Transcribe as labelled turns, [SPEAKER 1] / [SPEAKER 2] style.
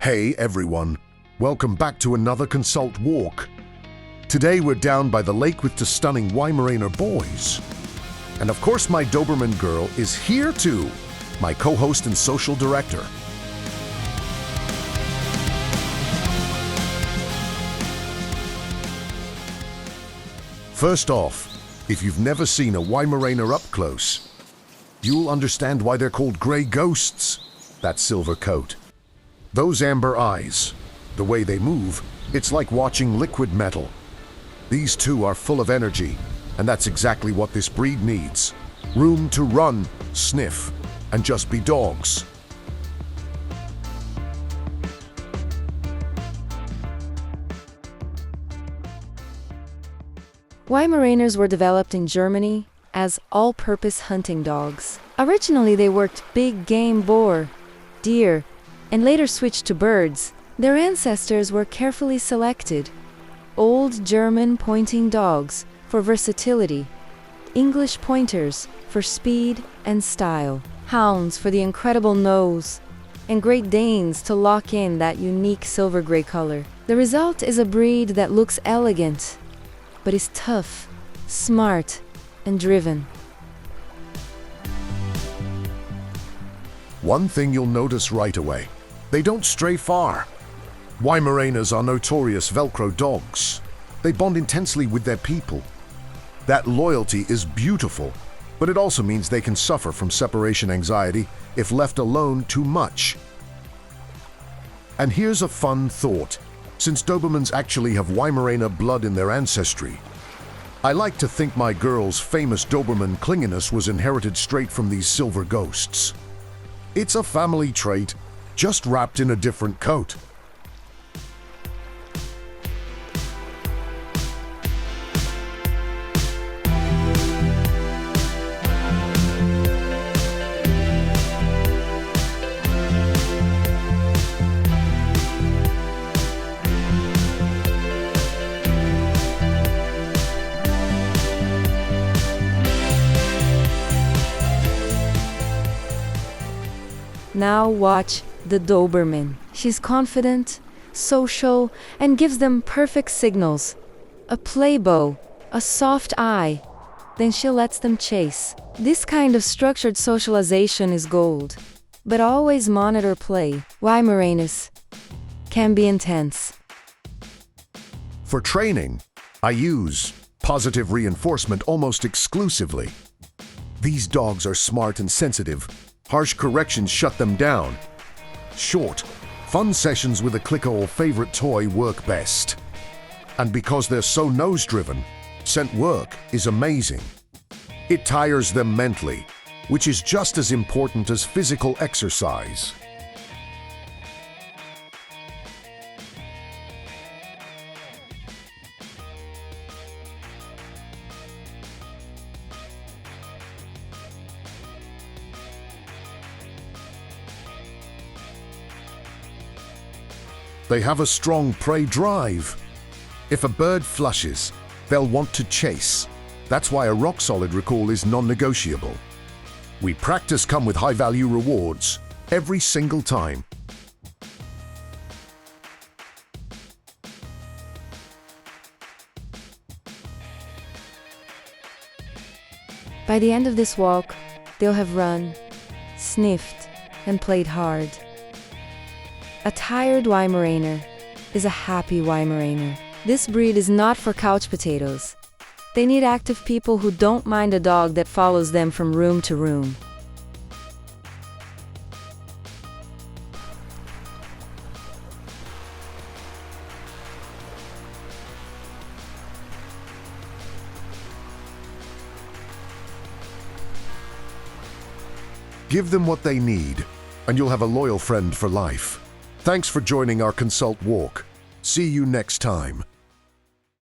[SPEAKER 1] Hey everyone, welcome back to another Consult Walk. Today we're down by the lake with the stunning Weimaraner boys. And of course my Doberman girl is here too, my co-host and social director. First off, if you've never seen a Weimaraner up close, you'll understand why they're called grey ghosts. That silver coat, those amber eyes, the way they move, it's like watching liquid metal. These two are full of energy, and that's exactly what this breed needs. Room to run, sniff, and just be dogs.
[SPEAKER 2] Weimaraners were developed in Germany as all-purpose hunting dogs. Originally they worked big game boar, deer, and later switched to birds. Their ancestors were carefully selected. Old German pointing dogs for versatility, English pointers for speed and style, hounds for the incredible nose, and Great Danes to lock in that unique silver-gray color. The result is a breed that looks elegant, but is tough, smart, and driven.
[SPEAKER 1] One thing you'll notice right away, they don't stray far. Weimaraners are notorious Velcro dogs. They bond intensely with their people. That loyalty is beautiful, but it also means they can suffer from separation anxiety if left alone too much. And here's a fun thought. Since Dobermans actually have Weimaraner blood in their ancestry, I like to think my girl's famous Doberman clinginess was inherited straight from these silver ghosts. It's a family trait, just wrapped in a different coat.
[SPEAKER 2] Now watch the Doberman. She's confident, social, and gives them perfect signals. A play bow, a soft eye, then she lets them chase. This kind of structured socialization is gold. But always monitor play. Weimaraners can be intense.
[SPEAKER 1] For training, I use positive reinforcement almost exclusively. These dogs are smart and sensitive. Harsh corrections shut them down. Short, fun sessions with a clicker or favorite toy work best. And because they're so nose-driven, scent work is amazing. It tires them mentally, which is just as important as physical exercise. They have a strong prey drive. If a bird flushes, they'll want to chase. That's why a rock-solid recall is non-negotiable. We practice come with high-value rewards every single time.
[SPEAKER 2] By the end of this walk, they'll have run, sniffed, and played hard. A tired Weimaraner is a happy Weimaraner. This breed is not for couch potatoes. They need active people who don't mind a dog that follows them from room to room.
[SPEAKER 1] Give them what they need, and you'll have a loyal friend for life. Thanks for joining our Consult Walk. See you next time.